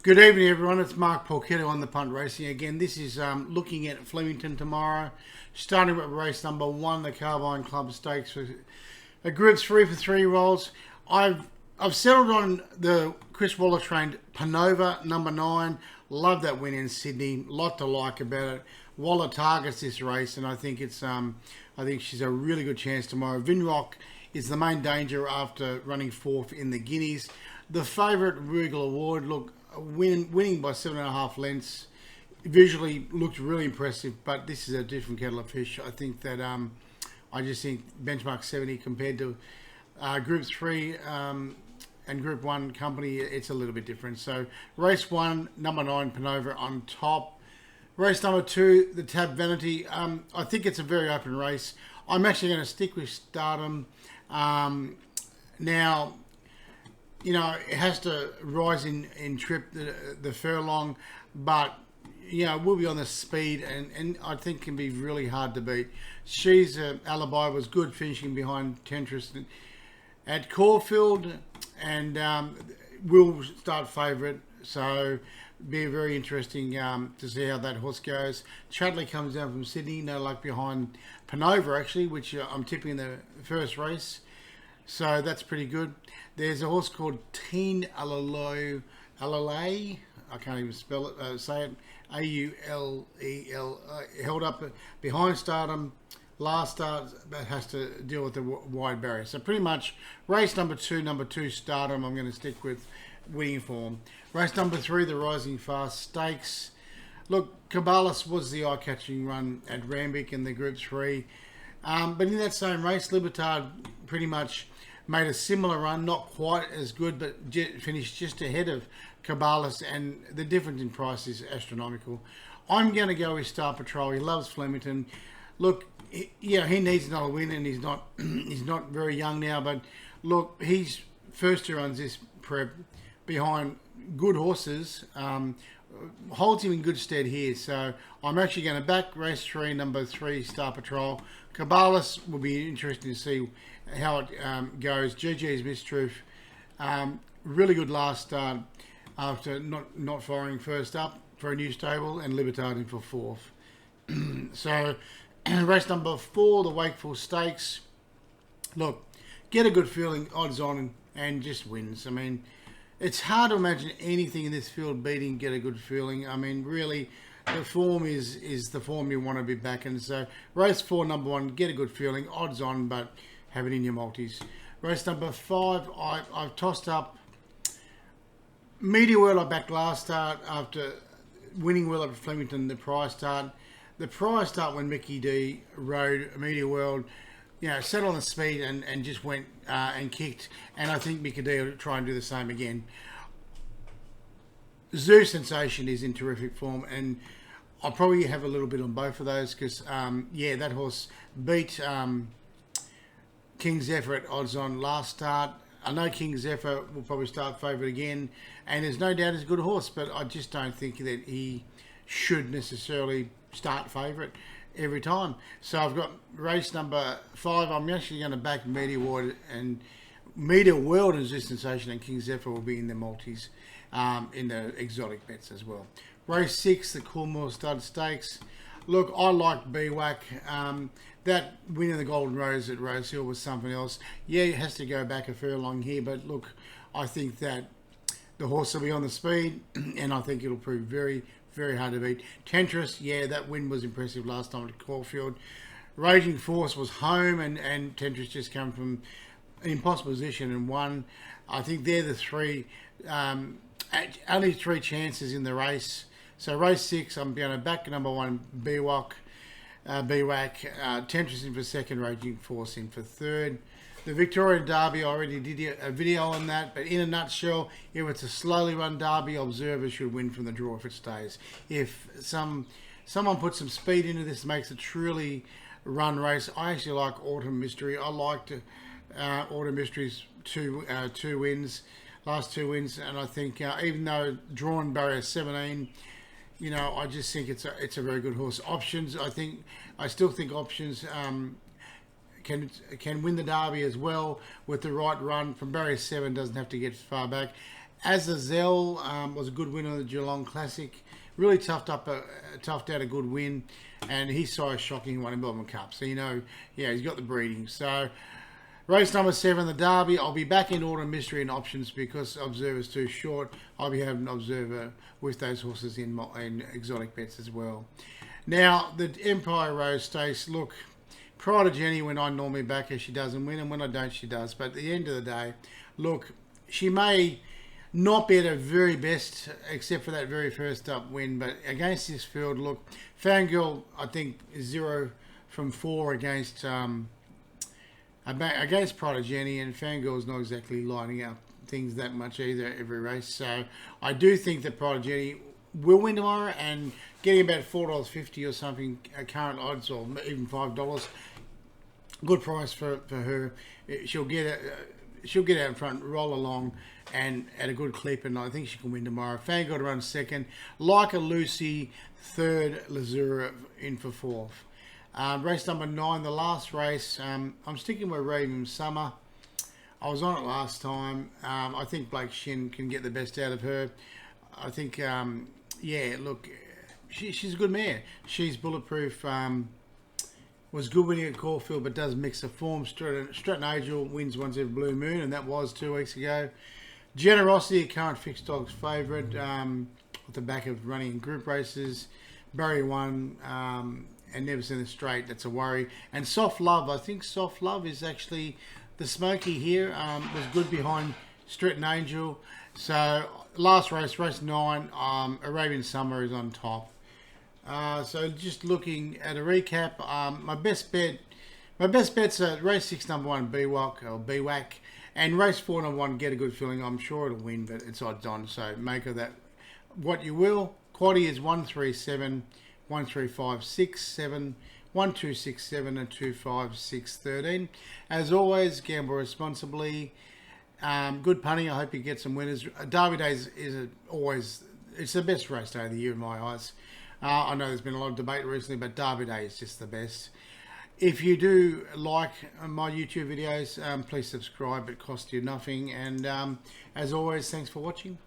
Good evening, everyone. It's Mark Porchetto on the Punt Racing again. This is looking at Flemington tomorrow, starting with race number 1, the Carbine Club Stakes for a Group 3 for 3-year-olds. I've settled on the Chris Waller trained Panova number 9. Love that win in Sydney. Lot to like about it. Waller targets this race, and I think she's a really good chance tomorrow. Vinrock is the main danger after running 4th in the Guineas. The favourite, Regal Award, winning by 7.5 lengths, visually looked really impressive, but this is a different kettle of fish. I think that I just think benchmark 70 compared to Group 3 and Group 1 company, it's a little bit different. So race 1, number 9, Panova on top. Race number 2, the Tab Vanity. I think it's a very open race. I'm actually going to stick with Stardom. Now, you know, it has to rise in trip, the furlong, but, you know, we'll be on the speed and I think can be really hard to beat. She's Alibi was good, finishing behind Tentris at Caulfield, and will start favourite, so be very interesting to see how that horse goes. Chadley comes down from Sydney, no luck behind Panova actually, which I'm tipping in the first race. So that's pretty good. There's a horse called Teen Alalay. I can't even spell it. Say it. Aulel. Held up behind Stardom. Last start, that has to deal with the wide barrier. So pretty much race number 2, Stardom, I'm going to stick with winning form. Race number 3, the Rising Fast Stakes. Look, Caballos was the eye-catching run at Randwick in the Group 3. But in that same race, Libertad pretty much made a similar run, not quite as good, but finished just ahead of Caballos, and the difference in price is astronomical. I'm going to go with Star Patrol. He loves Flemington. Look, he needs another win, and he's not he's not very young now, but look, he's first 2 runs this prep behind good horses, holds him in good stead here. So I'm actually going to back race 3, number 3, Star Patrol. Caballos will be interesting to see how it goes. GG's Mistruth, really good last start after not firing first up for a new stable, and Libertad in for 4th. So race number 4, the Wakeful Stakes. Look, get a good feeling, odds on, and just wins. I mean, it's hard to imagine anything in this field beating Get a Good Feeling. I mean, really, the form is the form you want to be backing. So race 4, number 1, Get a Good Feeling, odds on, but have it in your multis. Race number 5, I've tossed up Media World. I backed last start after winning well at Flemington, the prior start. The prior start when Mickey D rode Media World, you know, set on the speed and just went and kicked. And I think Mickey D will try and do the same again. Zoo Sensation is in terrific form, and I'll probably have a little bit on both of those because, that horse beat King Zephyr at odds on last start. I know King Zephyr will probably start favourite again, and there's no doubt he's a good horse, but I just don't think that he should necessarily start favourite every time. So I've got race number 5. I'm actually going to back Media World and Sensation, and King Zephyr will be in the multis, in the exotic bets as well. Race 6, the Coolmore Stud Stakes. Look, I like BWAC. That win in the Golden Rose at Rosehill was something else. Yeah, it has to go back a furlong here, but look, I think that the horse will be on the speed, and I think it'll prove very, very hard to beat. Tentris, that win was impressive last time at Caulfield. Raging Force was home, and Tentris just come from an impossible position and won. I think they're the 3, only 3 chances in the race. So race 6, I'm going to back number 1, BWAC. Tentris in for 2nd, Raging Force in for 3rd. The Victoria Derby, I already did a video on that, but in a nutshell, if it's a slowly run derby, Observer should win from the draw if it stays. If someone puts some speed into this, makes a truly run race, I actually like Autumn Mystery. I liked Autumn Mystery's 2 wins, last 2 wins, and I think even though drawn barrier 17, you know, I just think it's a very good horse. Options, I still think Options can win the Derby as well with the right run from barrier 7. Doesn't have to get far back. Azazel was a good winner of the Geelong Classic. Really toughed out a good win, and he saw a shocking one in Melbourne Cup. So he's got the breeding. So race number 7, the Derby. I'll be back in order, mystery and options because Observer's too short. I'll be having Observer with those horses in exotic bets as well. Now the Empire Rose Stakes. Look, prior to Jenny, when I normally back her, she doesn't win, and when I don't, she does. But at the end of the day, look, she may not be at her very best, except for that very first up win. But against this field, look, Fangirl, I think, is 0 from 4 against Prodigy, and Fangirl's not exactly lining up things that much either every race. So I do think that Prodigy will win tomorrow, and getting about $4.50 or something current odds, or even $5, good price for her. She'll get out in front, roll along, and at a good clip, and I think she can win tomorrow. Fangirl to run 2nd, Like a Lucy 3rd, Lazura in for 4th. Race number 9, the last race. I'm sticking with Raven Summer. I was on it last time. I think Blake Shin can get the best out of her. I think, look, she's a good mare. She's bulletproof. Was good winning at Caulfield, but does mix of form. Stratton Angel wins once every blue moon, and that was 2 weeks ago. Generosity, current fixed dogs favourite, at the back of running in group races. Barry 1, and Never Seen the Straight. That's a worry. And Soft Love. I think Soft Love is actually the smoky here. Was good behind Stratton Angel. So last race, race 9. Arabian Summer is on top. So just looking at a recap, my best bets are race 6, number 1, BWAC, and race 4, number 1, Get a Good Feeling. I'm sure it'll win, but it's odds on, so make of that what you will. Quaddy is 137, 13567, 1267, and 25613. As always, gamble responsibly. Good punting. I hope you get some winners. Derby Days it's the best race day of the year in my eyes. I know there's been a lot of debate recently, but Derby Day is just the best. If you do like my YouTube videos, please subscribe. It costs you nothing. And as always, thanks for watching.